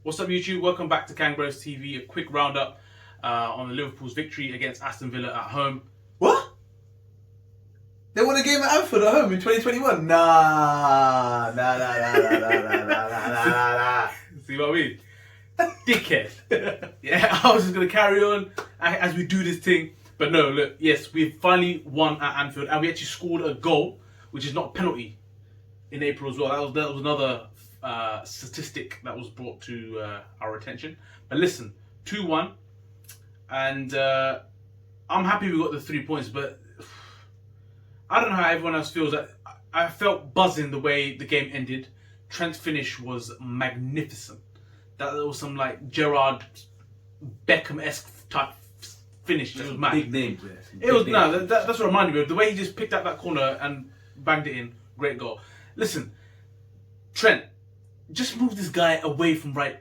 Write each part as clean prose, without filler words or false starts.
What's up, YouTube? Welcome back to KangBrosTV. A quick roundup on the Liverpool's victory against Aston Villa at home. What? They won a game at Anfield at home in 2021? Nah. See what I mean? Dickhead. Yeah, I was just going to carry on as we do this thing. But no, look, yes, we finally won at Anfield and we actually scored a goal, which is not a penalty, in April as well. That was another statistic that was brought to our attention. But listen, 2-1, and I'm happy we got the 3 points, but I don't know how everyone else feels. I felt buzzing the way the game ended. Trent's finish was magnificent. That was some like Gerard Beckham-esque type finish. It was mad. Big names. It was that's what reminded me of the way he just picked up that corner and banged it in. Great goal. Listen, Trent, just move this guy away from right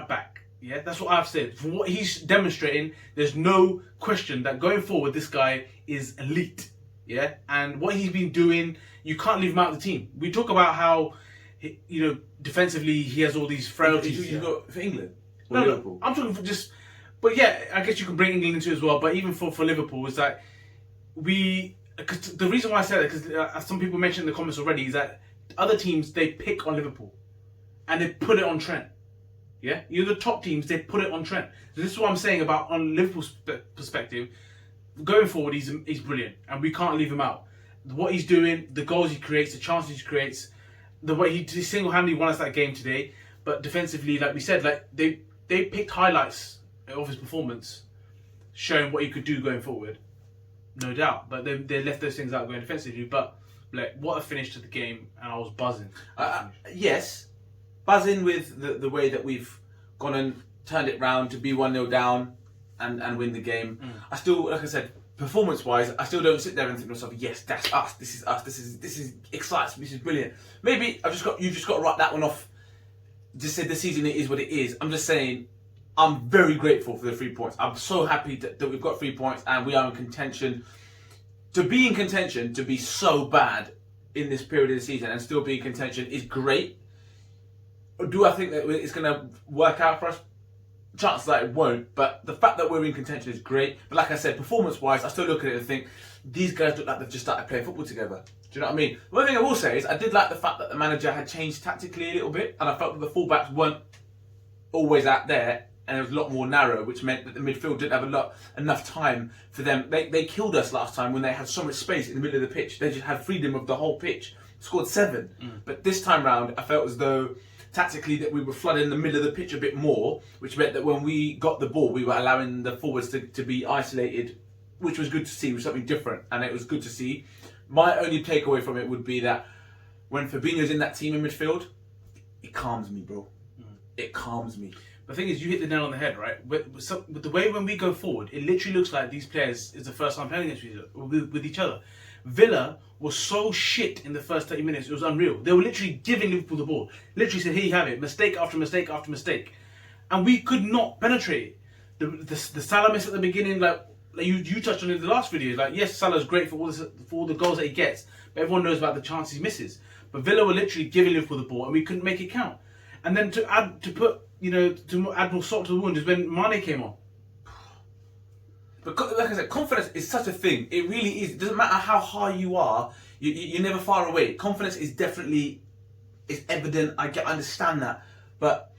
back. Yeah, that's what I've said. From what he's demonstrating, there's no question that going forward, this guy is elite. Yeah, and what he's been doing, you can't leave him out of the team. We talk about how, defensively he has all these frailties. You got for England? Or No, Liverpool? I'm talking for just. But yeah, I guess you can bring England into it as well. But even for Liverpool, is that because the reason why I said that, because some people mentioned in the comments already, is that other teams, they pick on Liverpool and they put it on Trent. Yeah, you're the top teams, they put it on Trent. So this is what I'm saying about on Liverpool's perspective. Going forward, he's brilliant, and we can't leave him out. What he's doing, the goals he creates, the chances he creates, the way he single-handedly won us that game today. But defensively, like we said, like they picked highlights of his performance, showing what he could do going forward, no doubt. But they left those things out going defensively. But like, what a finish to the game, and I was buzzing. Yes, buzzing with the way that we've gone and turned it round to be 1-0 down and win the game. I still, like I said, performance-wise, I still don't sit there and think to myself, yes, that's us. This is us. This is exciting. This is brilliant. Maybe you've just got to write that one off. Just said the season it is what it is. I'm just saying, I'm very grateful for the 3 points. I'm so happy that we've got 3 points and we are in contention. To be in contention, to be so bad in this period of the season and still be in contention is great. Do I think that it's going to work out for us? Chances that it won't, but the fact that we're in contention is great. But like I said, performance-wise, I still look at it and think, these guys look like they've just started playing football together. Do you know what I mean? One thing I will say is, I did like the fact that the manager had changed tactically a little bit, and I felt that the fullbacks weren't always out there, and it was a lot more narrow, which meant that the midfield didn't have enough time for them. They killed us last time when they had so much space in the middle of the pitch. They just had freedom of the whole pitch. Scored 7. But this time round, I felt as though tactically that we were flooding the middle of the pitch a bit more, which meant that when we got the ball, we were allowing the forwards to be isolated, which was good to see. It was something different, and it was good to see. My only takeaway from it would be that when Firmino's in that team in midfield, it calms me, bro. It calms me. The thing is, you hit the nail on the head, right? With the way when we go forward, it literally looks like these players is the first time playing against with each other. Villa was so shit in the first 30 minutes, it was unreal. They were literally giving Liverpool the ball. Literally said, here you have it, mistake after mistake after mistake. And we could not penetrate it. The Salah miss at the beginning, like you touched on in the last video, like yes, Salah's great for all the goals that he gets, but everyone knows about the chances he misses. But Villa were literally giving Liverpool the ball and we couldn't make it count. And then to add more salt to the wound is when Mane came on. But like I said, confidence is such a thing. It really is. It doesn't matter how high you are, you're never far away. Confidence is definitely evident. I understand that. But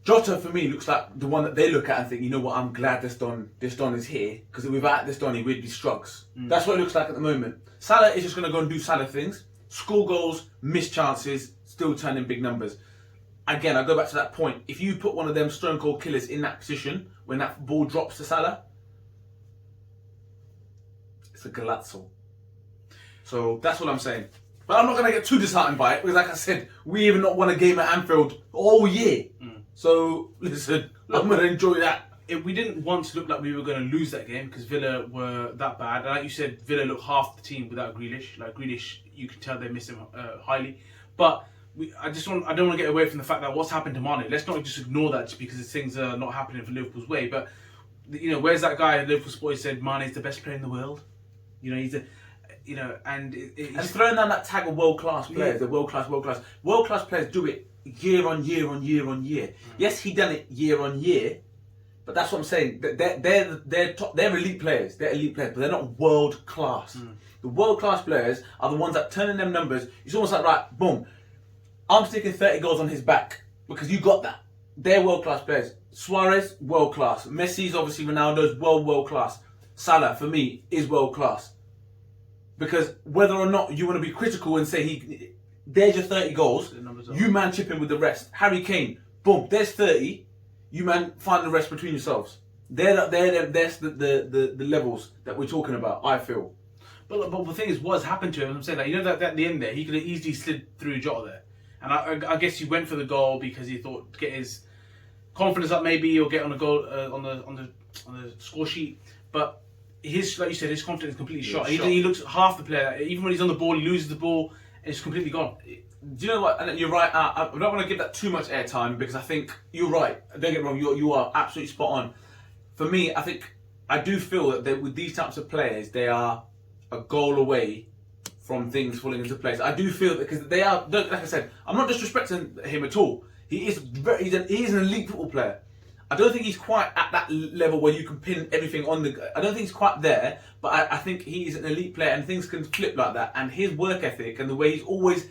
Jota, for me, looks like the one that they look at and think, you know what, I'm glad this Don is here. Because without this Don, we'd be struggles. That's what it looks like at the moment. Salah is just going to go and do Salah things. Score goals, miss chances, still turn in big numbers. Again, I go back to that point. If you put one of them stone cold killers in that position, when that ball drops to Salah, it's a galazzo. So that's what I'm saying. But I'm not going to get too disheartened by it, because like I said, we even not won a game at Anfield all year. So listen, I'm going to enjoy that. We didn't once look like we were going to lose that game because Villa were that bad. And like you said, Villa looked half the team without Grealish. Like Grealish, you can tell they miss him highly. But I don't want to get away from the fact that what's happened to Mane. Let's not just ignore that just because things are not happening for Liverpool's way. But where's that guy at Liverpool Sport who said Mane is the best player in the world? He's a and throwing down that tag of world class players, the world class players do it year on year on year on year. Yes, he done it year on year, but that's what I'm saying. They're elite players. They're elite players, but they're not world class. The world class players are the ones that turn in them numbers. It's almost like, right, boom, I'm sticking 30 goals on his back because you got that. They're world class players. Suarez, world class. Messi's obviously Ronaldo's world class. Salah, for me, is world class. Because whether or not you want to be critical and say there's your 30 goals, you man chip in with the rest. Harry Kane, boom, there's 30. You man find the rest between yourselves. That's the levels that we're talking about, I feel. But the thing is, what's happened to him? I'm saying that that at the end there, he could have easily slid through Jota there, and I guess he went for the goal because he thought to get his confidence up, maybe, or get on a goal on the score sheet. But his, like you said, his confidence is completely shot. He looks half the player. Even when he's on the ball, he loses the ball, and it's completely gone. Do you know what? And you're right. I don't want to give that too much airtime because I think you're right. Don't get me wrong. You are absolutely spot on. For me, I do feel that with these types of players, they are a goal away from things falling into place. I do feel that because they are, like I said, I'm not disrespecting him at all. He is an elite football player. I don't think he's quite at that level where you can pin everything on I don't think he's quite there, but I think he is an elite player and things can flip like that. And his work ethic and the way he's always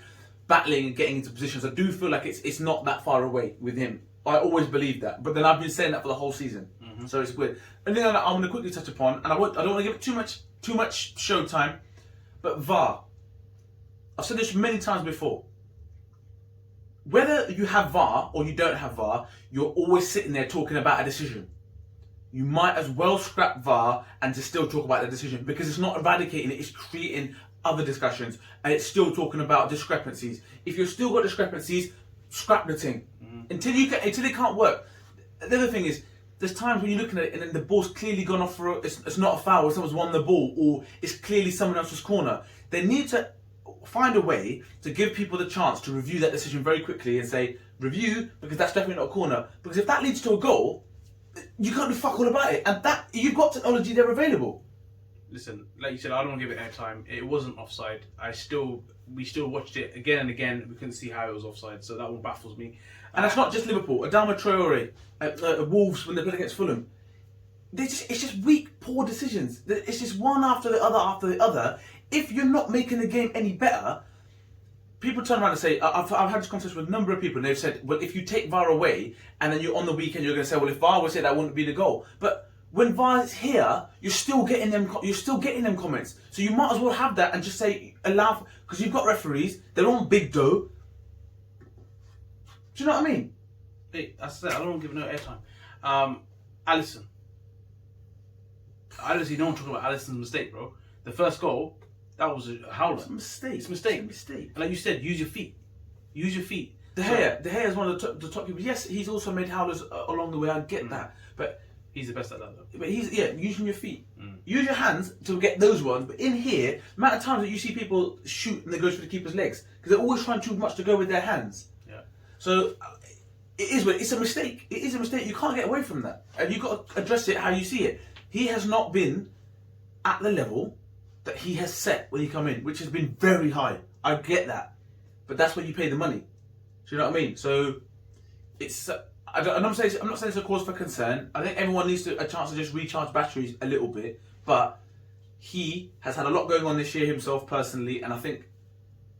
battling and getting into positions, I do feel like it's not that far away with him. I always believe that. But then I've been saying that for the whole season. So it's weird. And then I'm going to quickly touch upon, and I don't want to give it too much show time, but VAR. I've said this many times before. Whether you have VAR or you don't have VAR, you're always sitting there talking about a decision. You might as well scrap VAR and just still talk about the decision because it's not eradicating it, it's creating other discussions and it's still talking about discrepancies. If you've still got discrepancies, scrap the thing. Until it can't work. The other thing is, there's times when you're looking at it and then the ball's clearly gone off for it's not a foul, or someone's won the ball, or it's clearly someone else's corner. They need to find a way to give people the chance to review that decision very quickly and say, review, because that's definitely not a corner. Because if that leads to a goal, you can't do fuck all about it. And that you've got technology there available. Listen, like you said, I don't want to give it airtime. It wasn't offside. We still watched it again and again. We couldn't see how it was offside, so that one baffles me. And it's not just Liverpool. Adama Traore, Wolves when they played against Fulham. It's just weak, poor decisions. It's just one after the other. If you're not making the game any better, people turn around and say, I've had this conversation with a number of people, and they've said, well, if you take VAR away, and then you're on the weekend, you're going to say, well, if VAR was here, that wouldn't be the goal. But when VAR is here, you're still getting them comments. So you might as well have that and just say, allow, because you've got referees, they're on big dough. Do you know what I mean? Hey, that's it. I don't want to give no airtime. Alisson. I honestly don't talk about Alisson's mistake, bro. The first goal, that was a howler. It's a mistake. It's a mistake. It's a mistake. And like you said, use your feet. Use your feet. De Gea is one of the top people. Yes, he's also made howlers along the way. I get that, but he's the best at that, though. But he's using your feet. Use your hands to get those ones. But in here, the amount of times that you see people shoot and they go for the keeper's legs because they're always trying too much to go with their hands. Yeah. So it's a mistake. It is a mistake. You can't get away from that, and you've got to address it how you see it. He has not been at the level that he has set when he come in, which has been very high. I get that, but that's where you pay the money. Do you know what I mean? So it's. I'm not saying it's a cause for concern. I think everyone needs a chance to just recharge batteries a little bit. But he has had a lot going on this year himself personally, and I think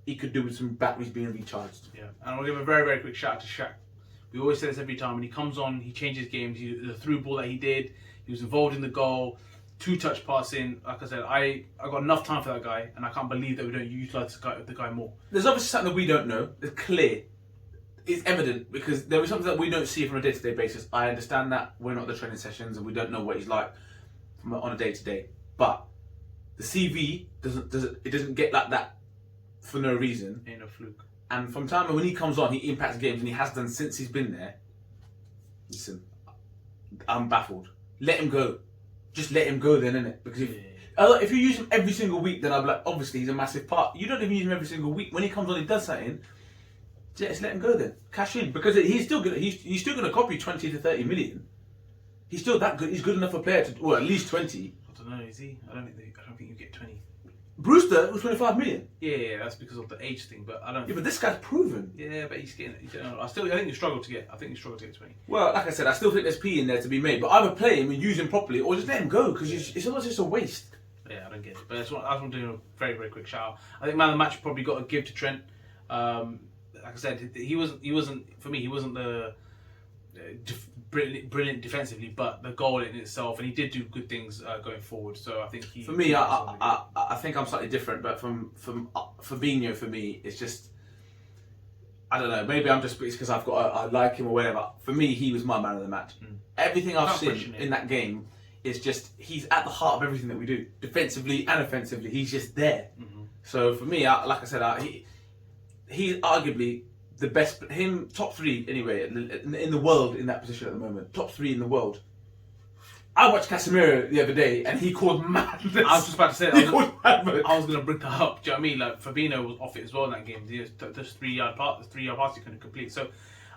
he could do with some batteries being recharged. Yeah, and I'll give a very, very quick shout out to Shaq. We always say this every time. When he comes on, he changes games. The through ball that he did, he was involved in the goal, 2-touch passing. Like I said, I got enough time for that guy, and I can't believe that we don't utilise the guy more. There's obviously something that we don't know. It's clear. It's evident because there is something that we don't see from a day-to-day basis. I understand that we're not at the training sessions and we don't know what he's like on a day-to-day. But the CV doesn't get like that for no reason. Ain't no fluke. And from time when he comes on, he impacts games and he has done since he's been there. Listen, I'm baffled. Let him go. Just let him go then, innit? Because if you use him every single week, then I'll be like, obviously he's a massive part. You don't even use him every single week. When he comes on, he does something. Just let him go then. Cash in. Because he's still gonna copy 20 to 30 million. He's still that good. He's good enough a player to, or at least 20. I don't know, is he? I don't think you get 20. Brewster was 25 million. Yeah, that's because of the age thing. But I don't. Yeah, but this guy's proven. Yeah, but he's getting. I think you struggle to get. I think you struggle to get 20. Well, like I said, I still think there's P in there to be made. But either play him and use him properly, or just let him go because it's almost just a waste. Yeah, I don't get it. But that's what I'm doing a very, very quick shout out. I think man of the match probably got to give to Trent. Like I said, he wasn't for me. He wasn't the brilliant defensively, but the goal in itself, and he did do good things going forward. So I think he. For me, I think I'm slightly different, but from Fabinho, for me, it's just. I don't know. Maybe it's because I like him or whatever. For me, he was my man of the match. Everything I've seen in that game is just he's at the heart of everything that we do, defensively and offensively. He's just there. So for me, like I said, he's arguably the best. Him top 3 anyway in the world in that position at the moment. Top 3 in the world. I watched Casemiro the other day and he called madness. I was just about to say he called madness. I was going to bring that up. Do you know what I mean? Like Firmino was off it as well in that game. Just 3-yard pass he couldn't complete. So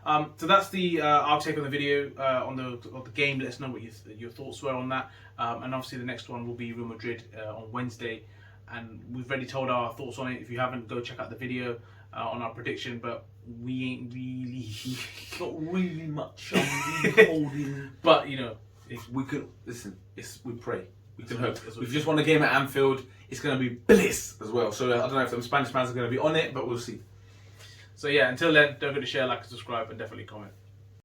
that's the our take on the video on the game. Let us know what your thoughts were on that. And obviously the next one will be Real Madrid on Wednesday. And we've already told our thoughts on it. If you haven't, go check out the video on our prediction. But we ain't really not really much. I'm really holding. But you know. We could listen. We pray. We can hope. We've just won a game at Anfield. It's going to be bliss as well. So I don't know if the Spanish fans are going to be on it, but we'll see. So yeah, until then, don't forget to share, like, and subscribe, and definitely comment.